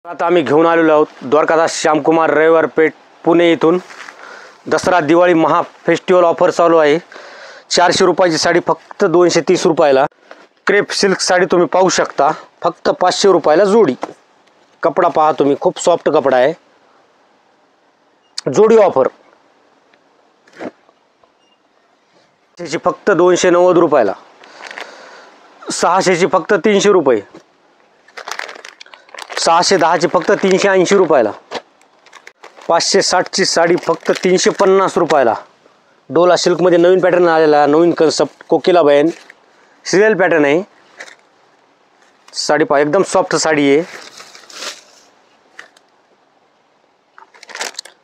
आता आम्ही घेऊन आलेलो आहोत द्वारकादास श्यामकुमार रविवार पेठ पुणे इथून दसरा दिवाळी महा फेस्टिवल ऑफर चालू आहे। 400 रुपयाची साडी फक्त 230 रुपयाला। क्रेप सिल्क साडी तुम्ही पाहू शकता फक्त 500 रुपयाला जोडी। कपडा पहा तुम्ही, खूप सॉफ्ट कपडा आहे। जोडी ऑफर त्याची फक्त 290 रुपयाला। 600 ची फक्त 300 रुपये। 610 ची फक्त 380 रुपयाला। 560 ची साडी फक्त 350 रुपयाला। डोला सिल्क मध्ये नवीन पॅटर्न आलेला, नवीन कन्सेप्ट कोकिला बहन सिरियल पॅटर्न आहे। साडी पहा, एकदम सॉफ्ट साडी आहे।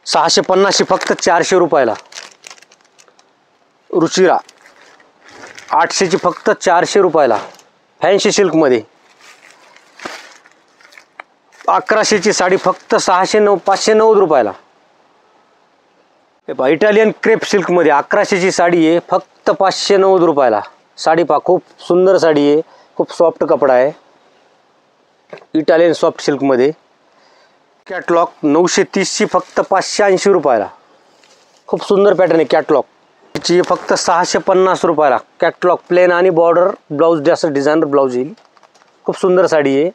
650 ची फक्त 400 रुपयाला। रुचिरा 800 ची फक्त 400 रुपयाला फॅन्सी सिल्क मध्ये। 1100 ची साडी फक्त 590 रुपयाला। हे पहा, इटालियन क्रेप सिल्क मध्ये 1100 ची साडी आहे फक्त 590 रुपयाला। साडी पहा, खूप सुंदर साडी आहे, खूप सॉफ्ट कपडा आहे। इटालियन सॉफ्ट सिल्क मध्ये कॅटलॉग 930 ची फक्त 580 रुपयाला। खूप सुंदर पॅटर्न आहे। कॅटलॉग ची फक्त 650 रुपयाला। कॅटलॉग प्लेन आणि बॉर्डर ब्लाउज जैसा डिझाइनर ब्लाउज येईल। खूप सुंदर साडी आहे।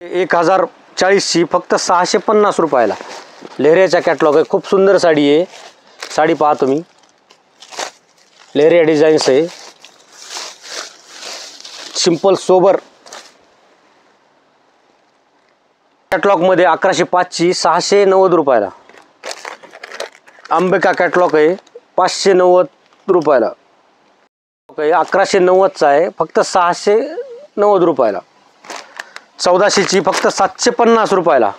1040 ची फक्त 650 रुपयाला। लेहरियाचा कॅटलॉग आहे, खूप सुंदर साडी आहे। साडी पहा तुम्ही, लेहरिया डिझाईन्स आहे, सिंपल सोबर। कॅटलॉग मध्ये 1105 ची 690 रुपयाला। अंबिका कॅटलॉग आहे 590 रुपयाला। 1190 चा आहे फक्त 690 रुपयाला। 1400 ची फक्त 750 रुपयाला।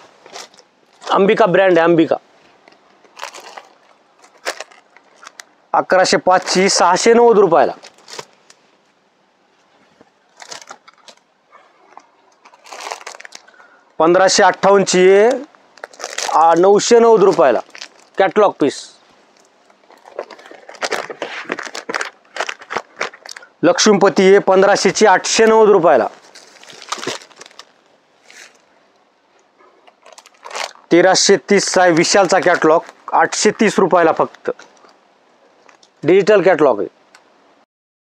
अंबिका ब्रँड आहे, अंबिका। 1105 ची 690 रुपयाला। 1558 ची 990 रुपयाला कॅटलॉग पीस। लक्ष्मीपती 1500 ची 890 रुपयाला। 1330 चा विशालचा कॅटलॉग 830 रुपयाला फक्त। डिजिटल कॅटलॉग आहे।